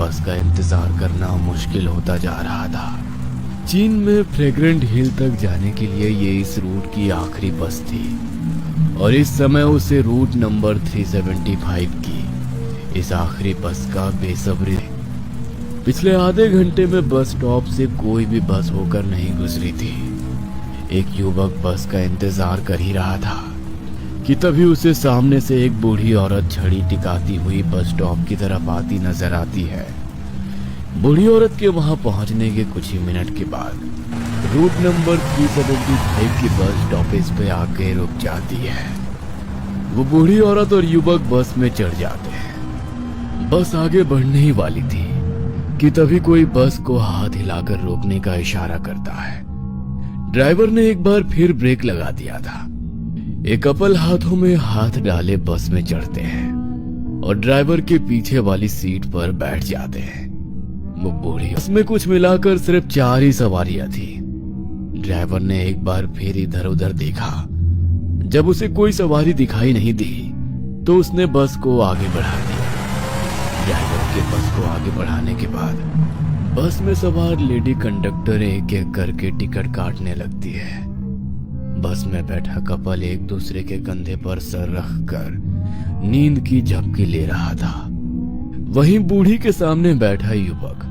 बस का इंतजार करना मुश्किल होता जा रहा था। चीन में फ्रेग्रेंट हिल तक जाने के लिए ये इस रूट की आखिरी बस थी और इस समय उसे रूट नंबर 375 की इस आखिरी बस का बेसब्री। पिछले आधे घंटे में बस स्टॉप से कोई भी बस होकर नहीं गुजरी थी। एक युवक बस का इंतजार कर ही रहा था कि तभी उसे सामने से एक बूढ़ी औरत छड़ी टिकाती हुई बस स्टॉप की तरफ आती नजर आती है। बूढ़ी औरत के वहां पहुंचने के कुछ ही मिनट के बाद रूट नंबर 375 की बस स्टॉपेज पे आके रुक जाती है। वो बूढ़ी औरत और युवक बस में चढ़ जाते हैं। बस आगे बढ़ने ही वाली थी कि तभी कोई बस को हाथ हिलाकर रोकने का इशारा करता है। ड्राइवर ने एक बार फिर ब्रेक लगा दिया था। एक कपल हाथों में हाथ डाले बस में चढ़ते हैं और ड्राइवर के पीछे वाली सीट पर बैठ जाते हैं। वो बूढ़ी बस में कुछ मिलाकर सिर्फ 4 ही सवारियां थी। ड्राइवर ने एक बार फिर इधर उधर देखा। जब उसे कोई सवारी दिखाई नहीं दी तो उसने बस को आगे बढ़ा दिया। ड्राइवर के बस को आगे बढ़ाने के बाद बस में सवार लेडी कंडक्टर एक एक करके टिकट काटने लगती है। बस में बैठा कपल एक दूसरे के कंधे पर सर रखकर नींद की झपकी ले रहा था। वहीं बूढ़ी के सामने बैठा युवक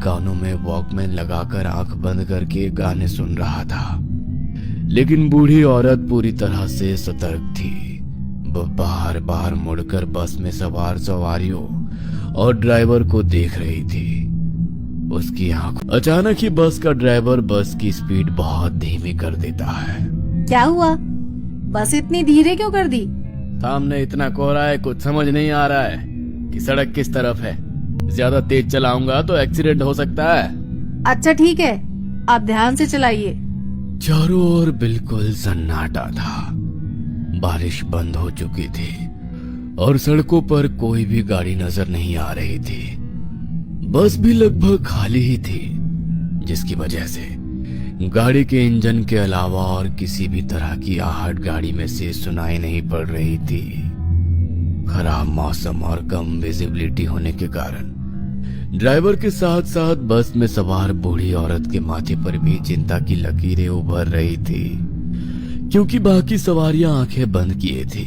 कानों में वॉकमैन लगाकर आंख बंद करके गाने सुन रहा था। लेकिन बूढ़ी औरत पूरी तरह से सतर्क थी। वो बार बार मुड़कर बस में सवार सवारियों और ड्राइवर को देख रही थी। उसकी आंख अचानक ही बस का ड्राइवर बस की स्पीड बहुत धीमी कर देता है। क्या हुआ? बस इतनी धीरे क्यों कर दी? सामने इतना कोहरा है, कुछ समझ नहीं आ रहा है कि सड़क किस तरफ है। ज्यादा तेज चलाऊंगा तो एक्सीडेंट हो सकता है। अच्छा ठीक है, आप ध्यान से चलाइए। चारों ओर बिल्कुल सन्नाटा था। बारिश बंद हो चुकी थी और सड़कों पर कोई भी गाड़ी नजर नहीं आ रही थी। बस भी लगभग खाली ही थी, जिसकी वजह से गाड़ी के इंजन के अलावा और किसी भी तरह की आहट गाड़ी में से सुनाई नहीं पड़ रही थी। खराब मौसम और कम विजिबिलिटी होने के कारण ड्राइवर के साथ साथ बस में सवार बूढ़ी औरत के माथे पर भी चिंता की लकीरें उभर रही थी, क्योंकि बाकी सवारियां आंखें बंद किए थी।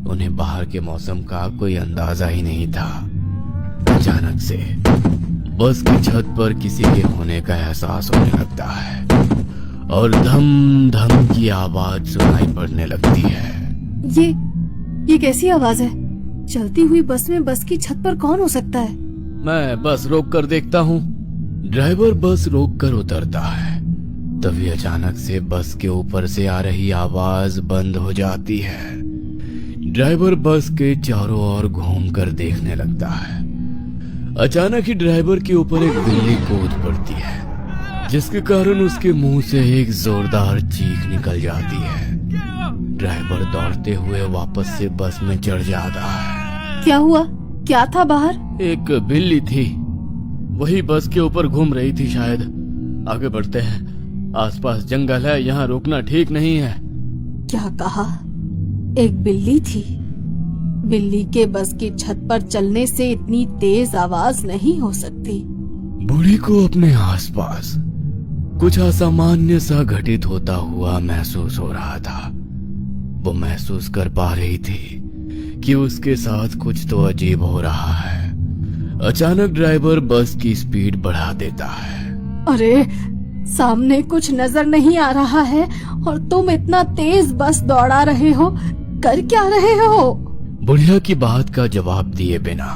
उन्हें बाहर के मौसम का कोई अंदाजा ही नहीं था। अचानक से बस की छत पर किसी के होने का एहसास होने लगता है और धम धम की आवाज सुनाई पड़ने लगती है। ये कैसी आवाज है? चलती हुई बस में बस की छत पर कौन हो सकता है? मैं बस रोक कर देखता हूँ। ड्राइवर बस रोक कर उतरता है। तभी अचानक से बस के ऊपर से आ रही आवाज बंद हो जाती है। ड्राइवर बस के चारों ओर घूम कर देखने लगता है। अचानक ही ड्राइवर के ऊपर एक बिल्ली कूद पड़ती है, जिसके कारण उसके मुंह से एक जोरदार चीख निकल जाती है। ड्राइवर दौड़ते हुए वापस से बस में चढ़ जाता है। क्या हुआ? क्या था बाहर? एक बिल्ली थी, वही बस के ऊपर घूम रही थी शायद। आगे बढ़ते हैं, आसपास जंगल है, यहाँ रुकना ठीक नहीं है। क्या कहा? एक बिल्ली थी? बिल्ली के बस की छत पर चलने से इतनी तेज आवाज नहीं हो सकती। बूढ़ी को अपने आसपास कुछ असामान्य सा घटित होता हुआ महसूस हो रहा था। वो महसूस कर पा रही थी कि उसके साथ कुछ तो अजीब हो रहा है। अचानक ड्राइवर बस की स्पीड बढ़ा देता है। अरे, सामने कुछ नजर नहीं आ रहा है और तुम इतना तेज बस दौड़ा रहे हो, कर क्या रहे हो? बुढ़िया की बात का जवाब दिए बिना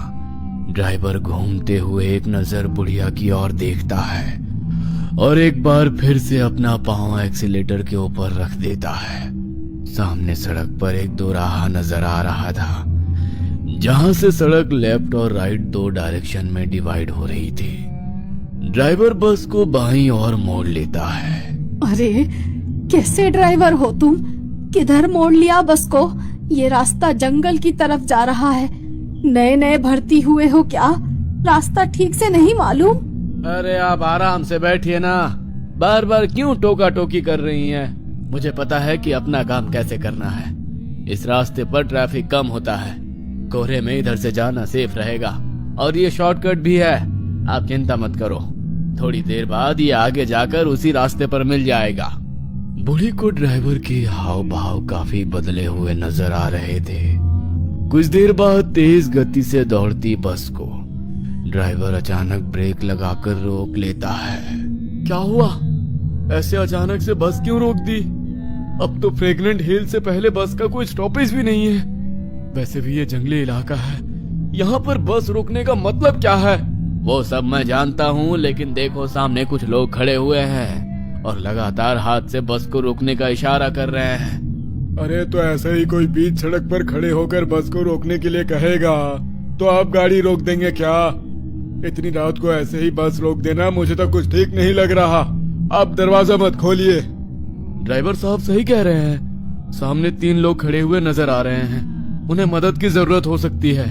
ड्राइवर घूमते हुए एक नजर बुढ़िया की ओर देखता है और एक बार फिर से अपना पांव एक्सीलेटर के ऊपर रख देता है। सामने सड़क पर एक दोराहा नजर आ रहा था, जहां से सड़क लेफ्ट और राइट 2 डायरेक्शन में डिवाइड हो रही थी। ड्राइवर बस को बाईं ओर मोड़ लेता है। अरे, कैसे ड्राइवर हो तुम? किधर मोड़ लिया बस को? ये रास्ता जंगल की तरफ जा रहा है। नए नए भर्ती हुए हो क्या? रास्ता ठीक से नहीं मालूम? अरे आप आराम से बैठिए ना, बार बार क्यों टोका टोकी कर रही हैं? मुझे पता है कि अपना काम कैसे करना है। इस रास्ते पर ट्रैफिक कम होता है, कोहरे में इधर से जाना सेफ रहेगा और ये शॉर्टकट भी है, आप चिंता मत करो, थोड़ी देर बाद ये आगे जाकर उसी रास्ते पर मिल जाएगा। बूढ़ी को ड्राइवर के हाव भाव काफी बदले हुए नजर आ रहे थे। कुछ देर बाद तेज गति से दौड़ती बस को ड्राइवर अचानक ब्रेक लगाकर रोक लेता है। क्या हुआ? ऐसे अचानक से बस क्यों रोक दी? अब तो फ्रेग्रेंट हिल से पहले बस का कोई स्टॉपेज भी नहीं है। वैसे भी ये जंगली इलाका है, यहाँ पर बस रुकने का मतलब क्या है? वो सब मैं जानता हूँ, लेकिन देखो सामने कुछ लोग खड़े हुए हैं और लगातार हाथ से बस को रोकने का इशारा कर रहे हैं। अरे तो ऐसे ही कोई बीच सड़क पर खड़े होकर बस को रोकने के लिए कहेगा तो आप गाड़ी रोक देंगे क्या? इतनी रात को ऐसे ही बस रोक देना मुझे तो कुछ ठीक नहीं लग रहा। आप दरवाजा मत खोलिए। ड्राइवर साहब सही कह रहे हैं, सामने 3 लोग खड़े हुए नजर आ रहे हैं, उन्हें मदद की जरूरत हो सकती है।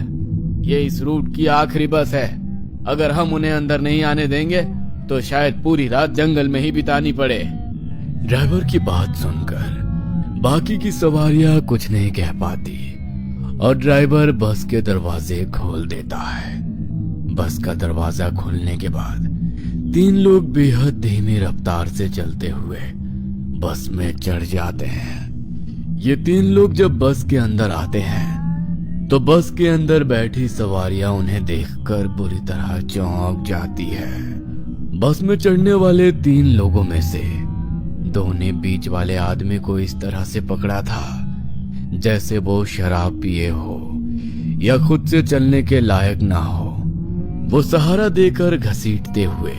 ये इस रूट की आखिरी बस है, अगर हम उन्हें अंदर नहीं आने देंगे तो शायद पूरी रात जंगल में ही बितानी पड़े। ड्राइवर की बात सुनकर बाकी की सवारियां कुछ नहीं कह पाती और ड्राइवर बस के दरवाजे खोल देता है। बस का दरवाजा खुलने के बाद 3 लोग बेहद धीमी रफ्तार से चलते हुए बस में चढ़ जाते हैं। ये 3 लोग जब बस के अंदर आते हैं तो बस के अंदर बैठी सवारियां उन्हें देखकर बुरी तरह चौंक जाती है। बस में चढ़ने वाले 3 लोगों में से 2 ने बीच वाले आदमी को इस तरह से पकड़ा था जैसे वो शराब पिए हो या खुद से चलने के लायक ना हो। वो सहारा देकर घसीटते हुए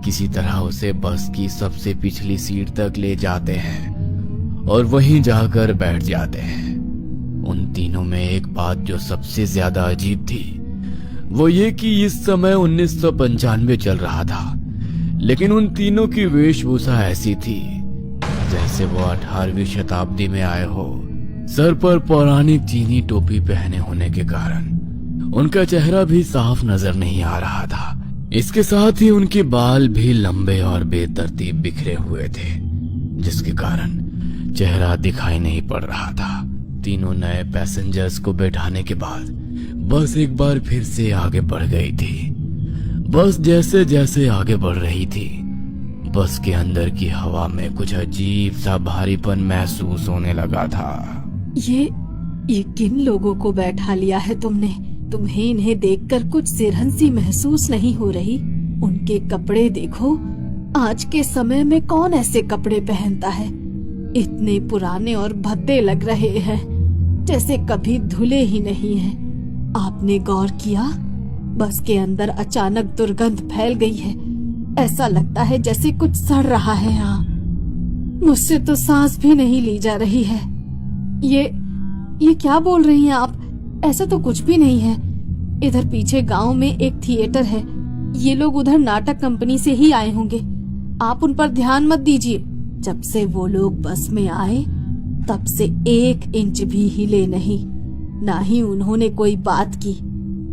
किसी तरह उसे बस की सबसे पिछली सीट तक ले जाते हैं और वहीं जाकर बैठ जाते हैं। उन तीनों में एक बात जो सबसे ज्यादा अजीब थी वो ये कि इस समय 1995 चल रहा था, लेकिन उन तीनों की वेशभूषा ऐसी थी जैसे वो 18वीं शताब्दी में आए हो। सर पर पौराणिक चीनी टोपी पहने होने के कारण उनका चेहरा भी साफ नजर नहीं आ रहा था। इसके साथ ही उनके बाल भी लंबे और बेतरतीब बिखरे हुए थे, जिसके कारण चेहरा दिखाई नहीं पड़ रहा था। तीनों नए पैसेंजर्स को बैठाने के बाद बस एक बार फिर से आगे बढ़ गई थी। बस जैसे जैसे आगे बढ़ रही थी, बस के अंदर की हवा में कुछ अजीब सा भारीपन महसूस होने लगा था। ये किन लोगों को बैठा लिया है तुमने? तुम्हें इन्हें देखकर कुछ सिरहंसी महसूस नहीं हो रही? उनके कपड़े देखो, आज के समय में कौन ऐसे कपड़े पहनता है? इतने पुराने और भद्दे लग रहे हैं, जैसे कभी धुले ही नहीं हैं। आपने गौर किया? बस के अंदर अचानक दुर्गंध फैल गई है। ऐसा लगता है जैसे कुछ सड़ रहा है यहाँ। मुझसे तो सांस भी नहीं ली जा रही है। ये क्या बोल रही हैं आप? ऐसा तो कुछ भी नहीं है। इधर पीछे गांव में एक थिएटर है, ये लोग उधर नाटक कंपनी से ही आए होंगे। आप उन पर ध्यान मत दीजिए। जब से वो लोग बस में आए तब से 1 इंच भी हिले नहीं, ना ही उन्होंने कोई बात की।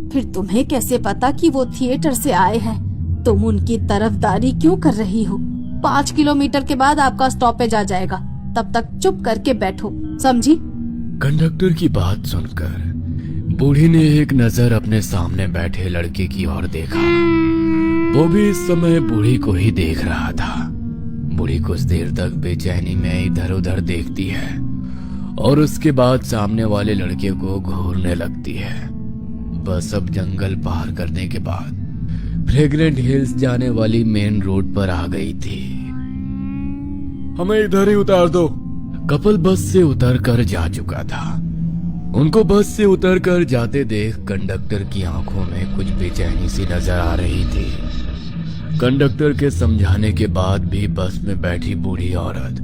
फिर तुम्हें कैसे पता कि वो थिएटर से आए हैं? तुम उनकी तरफदारी क्यों कर रही हो? 5 किलोमीटर के बाद आपका स्टॉपेज आ जाएगा, तब तक चुप करके बैठो, समझी? कंडक्टर की बात सुनकर बूढ़ी ने एक नजर अपने सामने बैठे लड़के की ओर देखा। वो भी इस समय बूढ़ी को ही देख रहा था। बूढ़ी कुछ देर तक बेचैनी में इधर उधर देखती है और उसके बाद सामने वाले लड़के को घूरने लगती है। बस अब जंगल पार करने के बाद फ्रेग्रेंट हिल्स जाने वाली मेन रोड पर आ गई थी। हमें इधर ही उतार दो। कपल बस से उतर कर जा चुका था। उनको बस से उतर कर जाते देख कंडक्टर की आंखों में कुछ बेचैनी सी नजर आ रही थी। कंडक्टर के समझाने के बाद भी बस में बैठी बूढ़ी औरत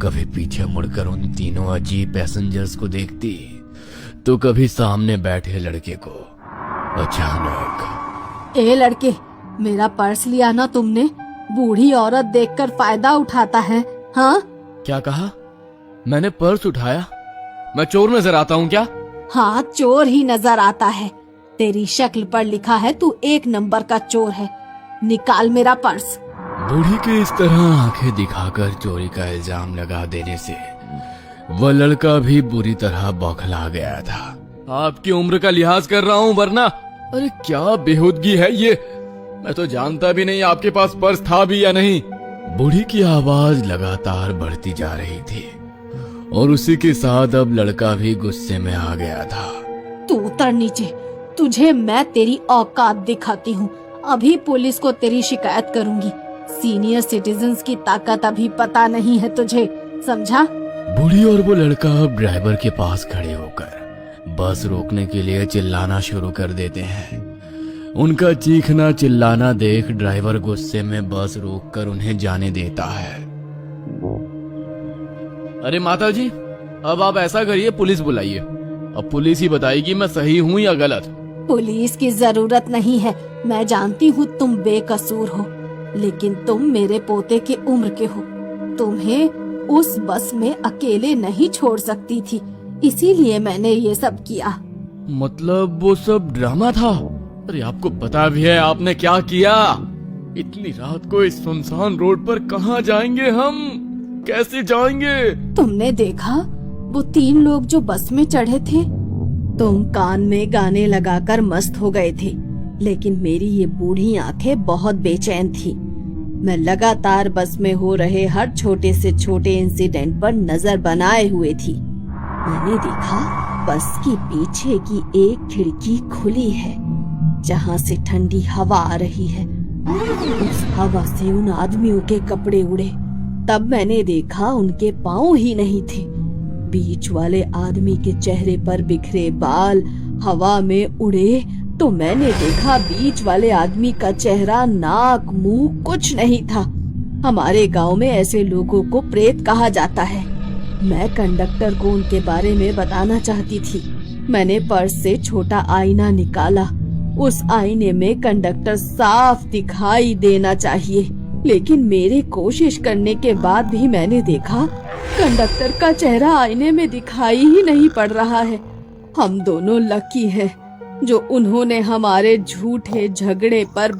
कभी पीछे मुड़कर उन तीनों अजीब पैसेंजर्स को देखती तो कभी सामने बैठे लड़के को। अचानक, ए लड़के, मेरा पर्स लिया ना तुमने? बूढ़ी औरत देखकर फायदा उठाता है, हाँ? क्या कहा? मैंने पर्स उठाया? मैं चोर नजर आता हूँ क्या? हाँ, चोर ही नजर आता है। तेरी शक्ल पर लिखा है तू 1 नंबर का चोर है। निकाल मेरा पर्स। बूढ़ी के इस तरह आंखें दिखाकर चोरी का इल्जाम लगा देने से वह लड़का भी बुरी तरह बौखला गया था। आपकी उम्र का लिहाज कर रहा हूँ, वरना अरे क्या बेहूदगी है ये, मैं तो जानता भी नहीं आपके पास पर्स था भी या नहीं। बूढ़ी की आवाज लगातार बढ़ती जा रही थी और उसी के साथ अब लड़का भी गुस्से में आ गया था। तू उतर नीचे, तुझे मैं तेरी औकात दिखाती हूँ। अभी पुलिस को तेरी शिकायत करूंगी। सीनियर सिटीजन्स की ताकत अभी पता नहीं है तुझे, समझा? बूढ़ी और वो लड़का अब ड्राइवर के पास खड़े होकर बस रोकने के लिए चिल्लाना शुरू कर देते हैं। उनका चीखना चिल्लाना देख ड्राइवर गुस्से में बस रोककर उन्हें जाने देता है। अरे माताजी, अब आप ऐसा करिए, पुलिस बुलाइए। अब पुलिस ही बताएगी मैं सही हूँ या गलत। पुलिस की जरूरत नहीं है। मैं जानती हूँ तुम बेकसूर हो, लेकिन तुम मेरे पोते के उम्र के हो। तुम्हें उस बस में अकेले नहीं छोड़ सकती थी, इसीलिए मैंने ये सब किया। मतलब वो सब ड्रामा था? अरे आपको पता भी है आपने क्या किया? इतनी रात को इस सुनसान रोड पर कहाँ जाएंगे हम? कैसे जाएंगे? तुमने देखा वो 3 लोग जो बस में चढ़े थे? तुम कान में गाने लगाकर मस्त हो गए थे, लेकिन मेरी ये बूढ़ी आंखें बहुत बेचैन थी। मैं लगातार बस में हो रहे हर छोटे से छोटे इंसिडेंट पर नजर बनाए हुए थी। मैंने देखा बस के पीछे की एक खिड़की खुली है, जहाँ से ठंडी हवा आ रही है। उस हवा से उन आदमियों के कपड़े उड़े। तब मैंने देखा उनके पाँव ही नहीं थे। बीच वाले आदमी के चेहरे पर बिखरे बाल हवा में उड़े तो मैंने देखा बीच वाले आदमी का चेहरा, नाक, मुंह कुछ नहीं था। हमारे गांव में ऐसे लोगों को प्रेत कहा जाता है। मैं कंडक्टर को उनके बारे में बताना चाहती थी। मैंने पर्स से छोटा आईना निकाला। उस आईने में कंडक्टर साफ दिखाई देना चाहिए, लेकिन मेरे कोशिश करने के बाद भी मैंने देखा कंडक्टर का चेहरा आईने में दिखाई ही नहीं पड़ रहा है। हम दोनों लकी हैं जो उन्होंने हमारे झूठे झगड़े पर